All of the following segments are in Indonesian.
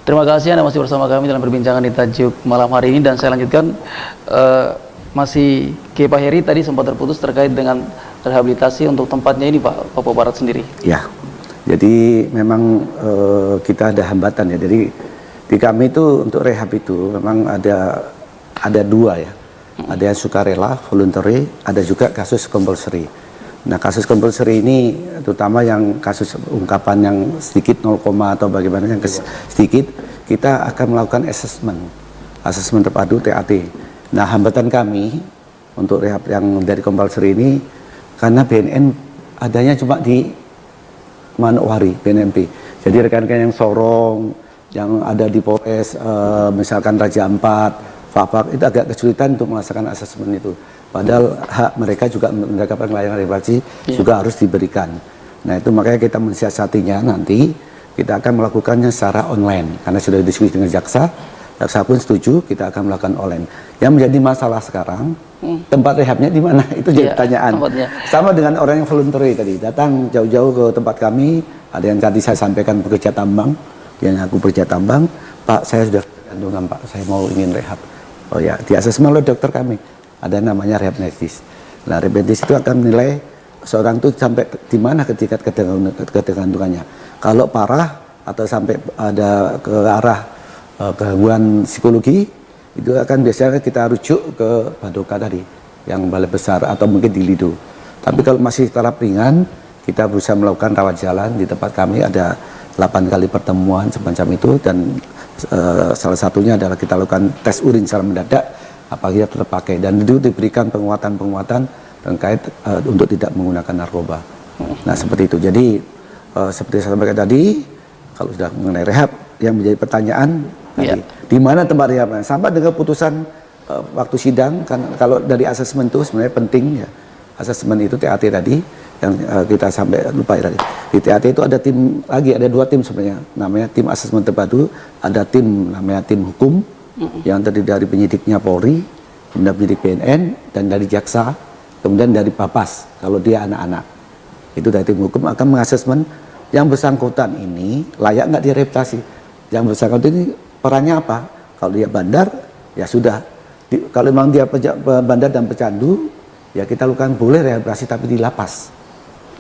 Terima kasih Anda masih bersama kami dalam perbincangan di Tajuk malam hari ini, dan saya lanjutkan masih ke Pak Heri. Tadi sempat terputus terkait dengan rehabilitasi untuk tempatnya ini Pak, Papua Barat sendiri. Ya, jadi memang kita ada hambatan ya. Jadi di kami itu untuk rehab itu memang ada dua ya. Ada yang sukarela, voluntary, ada juga kasus compulsory. Nah, kasus compulsory ini terutama yang kasus ungkapan yang sedikit 0, atau bagaimana yang sedikit, kita akan melakukan asesmen terpadu TAT. Nah, hambatan kami untuk rehab yang dari compulsory ini karena BNN adanya cuma di Manokwari, BNMP. Jadi rekan-rekan yang Sorong, yang ada di Polres, misalkan Raja Ampat, Fapak, itu agak kesulitan untuk melaksanakan asesmen itu. Padahal hak mereka juga mendapatkan layanan rehabilitasi juga harus diberikan. Nah, itu makanya kita mensiasatinya nanti kita akan melakukannya secara online karena sudah diskusi dengan jaksa pun setuju, kita akan melakukan online. Yang menjadi masalah sekarang tempat rehabnya di mana, itu jadi pertanyaan. Sama dengan orang yang voluntary tadi datang jauh-jauh ke tempat kami, ada yang tadi saya sampaikan pekerja tambang, yang aku pekerja tambang, Pak saya sudah kandungan Pak, saya mau ingin rehab. Oh ya, di asesmen oleh dokter kami ada namanya rehab medis. Nah, rehab medis itu akan menilai seorang itu sampai di mana ketika ketergantungannya. Kalau parah atau sampai ada ke arah gangguan psikologi, itu akan biasanya kita rujuk ke Badoka tadi, yang balai besar atau mungkin di Lido. Tapi kalau masih taraf ringan, kita berusaha melakukan rawat jalan. Di tempat kami ada 8 kali pertemuan semacam itu, dan salah satunya adalah kita lakukan tes urin secara mendadak apabila terpakai, dan itu diberikan penguatan-penguatan terkait untuk tidak menggunakan narkoba. Nah, seperti itu. Jadi seperti saya sampaikan tadi, kalau sudah mengenai rehab yang menjadi pertanyaan tadi, di mana tempat rehabnya sampai dengan putusan waktu sidang, kan kalau dari asesmen itu sebenarnya penting ya, asesmen itu TAT tadi yang kita sampai lupa ya tadi. Di TAT itu ada tim lagi, ada 2 tim sebenarnya, namanya tim asesmen terpadu, ada tim namanya tim hukum yang terdiri dari penyidiknya Polri, kemudian penyidik BNN, dan dari jaksa, kemudian dari Papas kalau dia anak-anak. Itu dari tim hukum akan mengasesmen yang bersangkutan ini layak nggak direhabilitasi. Yang bersangkutan ini perannya apa? Kalau dia bandar, ya sudah. Kalau memang dia bandar dan pecandu, ya kita lakukan boleh rehabilitasi tapi di lapas.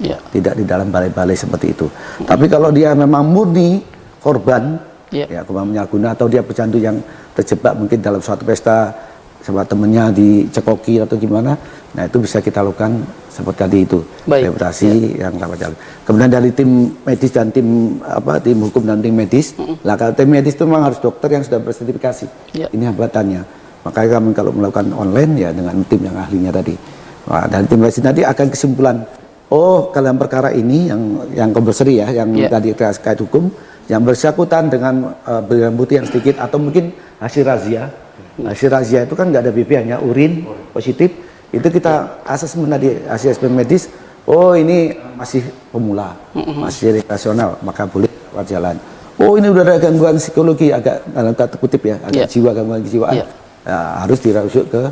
Tidak di dalam balai-balai seperti itu. Tapi kalau dia memang murni korban, ya korban penyalahguna, atau dia pecandu yang terjebak mungkin dalam suatu pesta sama temennya dicekoki atau gimana, nah itu bisa kita lakukan seperti tadi itu, rehabilitasi yang rawat jalan. Kemudian dari tim medis dan tim tim hukum dan tim medis, lah kalau tim medis itu memang harus dokter yang sudah bersertifikasi. Ini hambatannya. Makanya kami kalau melakukan online ya dengan tim yang ahlinya tadi. Nah, dari tim medis nanti akan kesimpulan, oh dalam perkara ini yang compulsory ya, yang tadi terkait hukum, yang bersangkutan dengan barang bukti yang sedikit atau mungkin hasil razia. Hasil razia itu kan nggak ada BP, hanya urin positif. Itu kita asesmen tadi, hasil asesmen medis, oh ini masih pemula, masih rekreasional, maka boleh rawat jalan. Oh ini udah ada gangguan psikologi, agak dalam kata kutip ya, agak jiwa, gangguan kejiwaan, harus dirujuk ke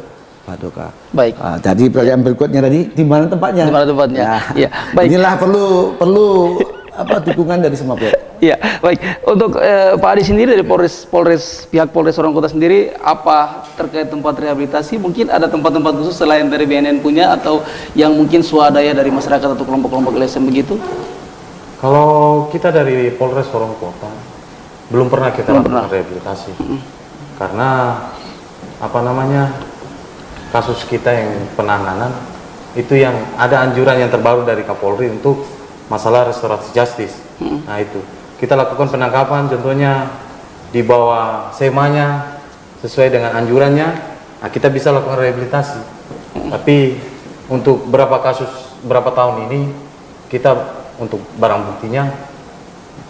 Badoka. Baik. Jadi pertanyaan berikutnya tadi, di mana tempatnya? Di mana tempatnya? Ya. Baik. Inilah perlu dukungan dari semua pihak. Iya, baik. Untuk Pak Adi sendiri dari pihak Polres Sorong Kota sendiri, apa terkait tempat rehabilitasi? Mungkin ada tempat-tempat khusus selain dari BNN punya, atau yang mungkin swadaya dari masyarakat atau kelompok-kelompok LSM begitu? Kalau kita dari Polres Sorong Kota belum pernah kita lakukan rehabilitasi, karena kasus kita yang penanganan itu yang ada anjuran yang terbaru dari Kapolri untuk masalah restoratif justice. Nah itu kita lakukan penangkapan, contohnya di bawah semanya sesuai dengan anjurannya, nah kita bisa lakukan rehabilitasi. Tapi untuk berapa tahun ini kita untuk barang buktinya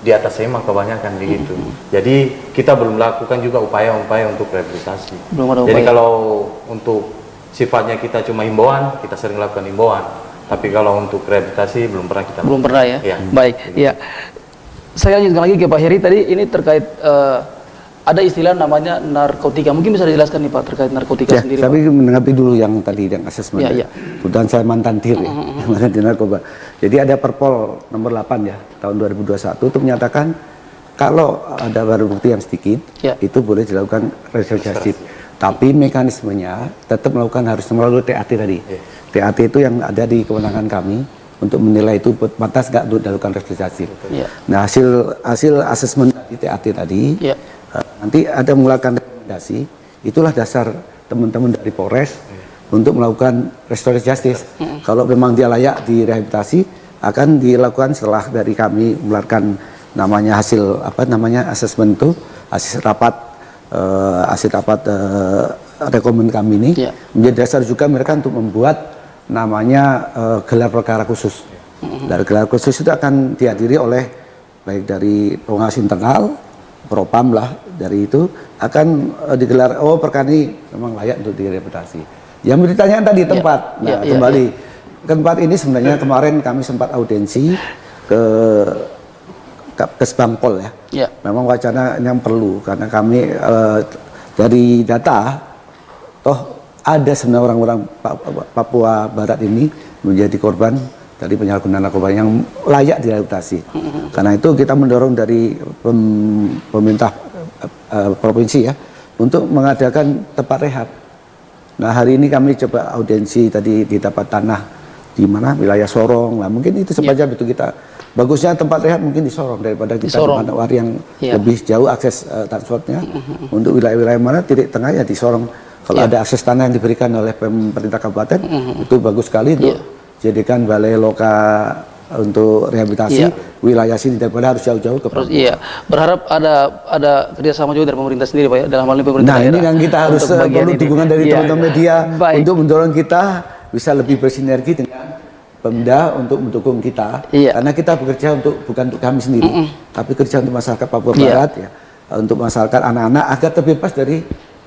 di atas sema kebanyakan begitu. Jadi kita belum melakukan juga upaya-upaya untuk rehabilitasi. Jadi kalau untuk sifatnya kita cuma himbauan, kita sering lakukan himbauan. Tapi kalau untuk rehabilitasi belum pernah kita lakukan. Belum pernah ya? Baik, ya. Saya lanjutkan lagi ke Pak Heri tadi, ini terkait ada istilah namanya narkotika. Mungkin bisa dijelaskan nih Pak terkait narkotika sendiri. Tapi menanggapi dulu yang tadi yang asesmen. Kebetulan saya mantan TIR ya, mantan di narkoba. Jadi ada Perpol nomor 8 ya tahun 2021 itu menyatakan kalau ada barang bukti yang sedikit, Ya. itu boleh dilakukan restoratif justice. Tapi mekanismenya tetap melakukan harus melalui TAT tadi. TAT itu yang ada di kewenangan kami untuk menilai itu pantas nggak untuk dilakukan restoratif justice. Ya. Nah, hasil asesmen di TAT tadi, Ya. nanti ada mengeluarkan rekomendasi. Itulah dasar teman-teman dari Polres untuk melakukan restoratif justice. Kalau memang dia layak direhabilitasi, akan dilakukan setelah dari kami mengeluarkan namanya hasil asesmen itu, hasil rapat rekomen kami ini, Ya. menjadi dasar juga mereka untuk membuat namanya gelar perkara khusus. Dari gelar khusus itu akan dihadiri oleh baik dari pengawas internal, propam lah, dari itu akan digelar, oh perkara ini memang layak untuk direhabilitasi. Yang ditanyakan tadi tempat, nah kembali ke tempat ini sebenarnya kemarin kami sempat audiensi ke Kesbangpol ya. Ya. Memang wacana yang perlu karena kami dari data toh ada sebenarnya orang-orang Papua Barat ini menjadi korban dari penyalahgunaan narkoba yang layak direhabilitasi. Karena itu kita mendorong dari pemerintah provinsi ya untuk mengadakan tempat rehab. Nah, hari ini kami coba audiensi tadi di tempat tanah di mana wilayah Sorong. Nah, mungkin itu semacam itu kita bagusnya tempat rehab mungkin di Sorong daripada kita di Manokwari yang lebih jauh akses transportnya. Untuk wilayah-wilayah mana titik tengah ya di Sorong. Kalau ada akses tanah yang diberikan oleh pemerintah kabupaten itu bagus sekali untuk jadikan balai loka untuk rehabilitasi wilayah sini daripada harus jauh-jauh ke Papua. Iya, berharap ada kerjasama juga dari pemerintah sendiri Pak ya, dalam hal ini pemerintah daerah. Nah, ini yang kita harus perlu dukungan dari teman-teman media untuk mendorong kita bisa lebih bersinergi dengan Pemda untuk mendukung kita. Karena kita bekerja bukan untuk kami sendiri, tapi kerja untuk masyarakat Papua Barat ya, untuk masyarakat anak-anak agar terbebas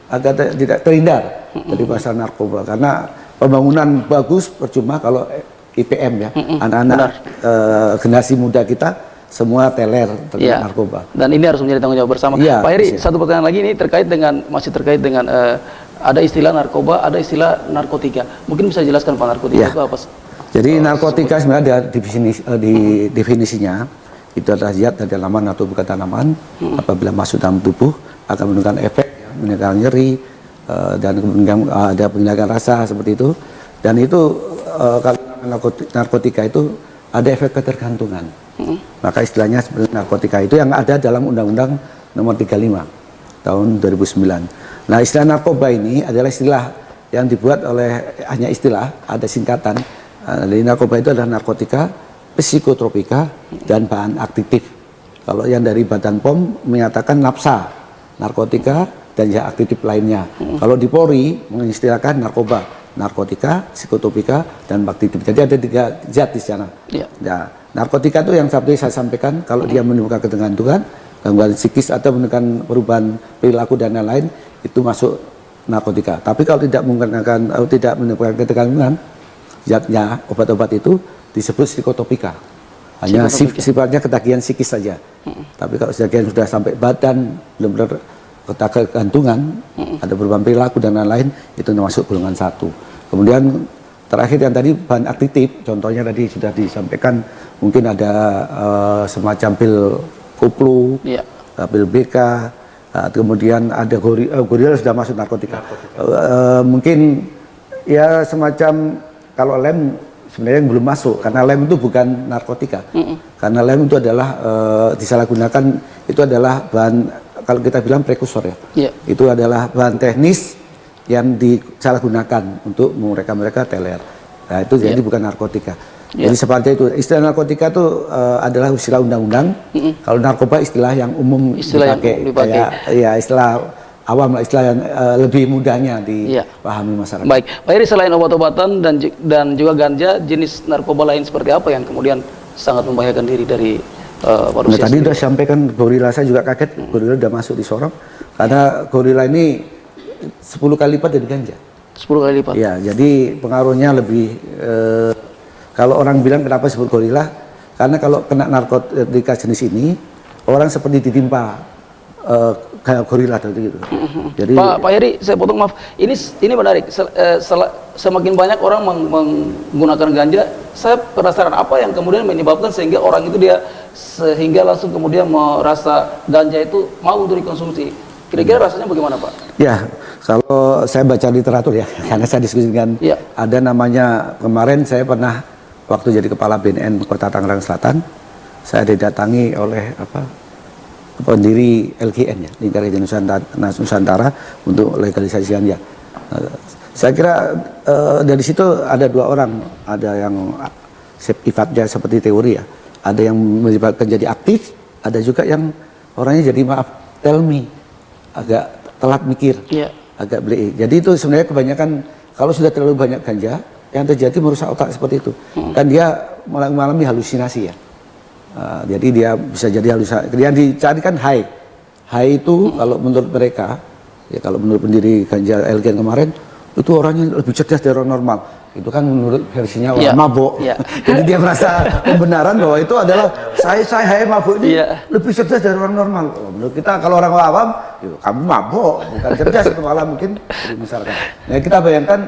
agar tidak terhindar dari pasar narkoba. Karena pembangunan bagus percuma kalau IPM ya, anak-anak generasi muda kita semua teler terkena narkoba. Dan ini harus menjadi tanggung jawab bersama. Pak Heri, satu pertanyaan lagi ini masih terkait dengan ada istilah narkoba, ada istilah narkotika. Mungkin bisa jelaskan Pak, narkotika itu apa? Jadi narkotika sebenarnya ada definisinya itu adalah zat dari tanaman atau bukan tanaman apabila masuk dalam tubuh akan menimbulkan efek, menimbulkan nyeri dan kemudian ada penghilangan rasa seperti itu. Dan itu kalau narkotika itu ada efek ketergantungan. Maka istilahnya sebenarnya narkotika itu yang ada dalam Undang-Undang Nomor 35 tahun 2009. Nah, istilah narkoba ini adalah istilah yang dibuat oleh hanya istilah, ada singkatan. Dari narkoba itu adalah narkotika, psikotropika, dan bahan aktif. Kalau yang dari Badan POM menyatakan napsa, narkotika, dan yang aktif lainnya. Kalau di Polri mengistilahkan narkoba, narkotika, psikotropika, dan aktif. Jadi ada 3 zat di sana. Nah, narkotika itu yang seperti saya sampaikan, kalau dia menimbulkan ketergantungan, gangguan psikis atau menimbulkan perubahan perilaku dan lain-lain, itu masuk narkotika. Tapi kalau tidak menimbulkan ketergantungan, zatnya obat-obat itu disebut psikotropika. Hanya sifatnya ketagihan psikis saja. Tapi kalau sudah sampai badan benar-benar ketergantungan, ada perubahan perilaku dan lain-lain, itu masuk golongan 1. Kemudian terakhir yang tadi bahan aktif, contohnya tadi sudah disampaikan, mungkin ada semacam pil koplo, pil BK, kemudian ada gorila sudah masuk narkotika. Mungkin ya semacam kalau lem sebenarnya yang belum masuk karena lem itu bukan narkotika. Karena lem itu adalah disalahgunakan, itu adalah bahan, kalau kita bilang prekursor ya. Itu adalah bahan teknis yang disalahgunakan untuk mereka teler. Nah, itu jadi bukan narkotika. Jadi seperti itu. Istilah narkotika itu adalah istilah undang-undang. Kalau narkoba istilah yang umum dipakai. Kayak, ya istilah awam, istilah yang lebih mudahnya dipahami masyarakat. Baik, Pak Heri, selain obat-obatan dan juga ganja, jenis narkoba lain seperti apa yang kemudian sangat membahayakan diri dari manusia? Tadi sudah sampaikan gorila, saya juga kaget gorila sudah masuk di Sorong karena gorila ini 10 kali lipat dari ganja. 10 kali lipat. Ya, jadi pengaruhnya lebih. Kalau orang bilang kenapa disebut gorila, karena kalau kena narkotika jenis ini orang seperti ditimpa kayak gorila gitu. Jadi Pak Heri, saya potong, maaf. Ini menarik. Semakin banyak orang menggunakan ganja, saya penasaran apa yang kemudian menyebabkan sehingga orang itu sehingga langsung kemudian merasa ganja itu mau untuk dikonsumsi. Kira-kira rasanya bagaimana, Pak? ya, kalau saya baca literatur ya, karena saya diskusikan, Ya. ada namanya, kemarin saya pernah waktu jadi kepala BNN Kota Tangerang Selatan, saya didatangi oleh pendiri LGN ya, Lingkar Ganja Nusantara untuk legalisasi ganja. Saya kira dari situ ada dua orang, ada yang sifatnya seperti teori ya, ada yang menyebabkan jadi aktif, ada juga yang orangnya jadi tell me, agak telat mikir, agak beli. Jadi itu sebenarnya kebanyakan kalau sudah terlalu banyak ganja, yang terjadi merusak otak seperti itu, dan dia mengalami halusinasi ya. Jadi dia bisa jadi halusinasi. Dia dicarikan high itu kalau menurut mereka, ya kalau menurut pendiri ganja LGN kemarin, itu orangnya lebih cerdas dari orang normal. Itu kan menurut versinya orang mabuk. Jadi dia merasa pembenaran bahwa itu adalah saya mabuk ini lebih cerdas dari orang normal. Menurut kita kalau orang awam, kamu mabuk, bukan cerdas, itu malah mungkin misalkan. Nah kita bayangkan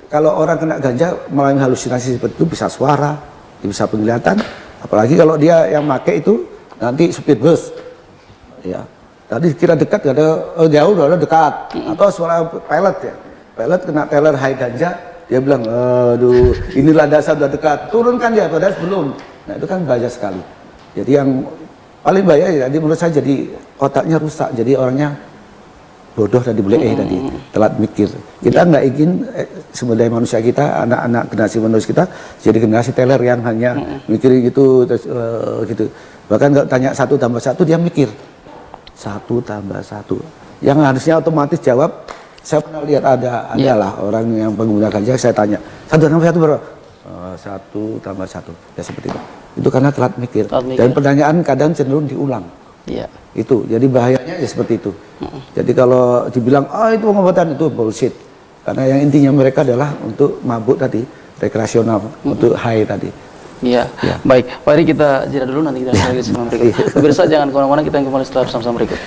kalau orang kena ganja mengalami halusinasi seperti itu, bisa suara, bisa penglihatan, apalagi kalau dia yang pakai itu nanti supir bus, ya. Tadi kira dekat, gak ada jauh, udah dekat, atau suara pilot ya. Pilot kena teller high ganja, dia bilang, aduh, ini landasan udah dekat, turunkan ya, padahal belum. Nah itu kan bahaya sekali. Jadi yang paling bahaya ya, jadi menurut saya jadi otaknya rusak, jadi orangnya bodoh tadi, tadi, telat mikir. Kita nggak ingin sumber daya manusia kita, anak-anak generasi manusia kita, jadi generasi teller yang hanya mikir gitu, terus, gitu. Bahkan kalau tanya 1 tambah 1, dia mikir 1 tambah 1. Yang harusnya otomatis jawab. Saya pernah lihat adalah orang yang pengguna ganja, saya tanya 1 tambah 1 berapa? 1 tambah 1, ya seperti itu. Itu karena telat mikir. Dan pertanyaan kadang cenderung diulang. Itu, jadi bahayanya ya seperti itu. Jadi kalau dibilang, itu pengobatan, itu bullshit. Karena yang intinya mereka adalah untuk mabuk tadi, rekreasional, untuk high tadi. Baik, Pak Heri, kita jeda dulu, nanti kita lanjut sama berikut. Pemirsa jangan kemana-mana, kita kembali setelah bersama-sama berikut.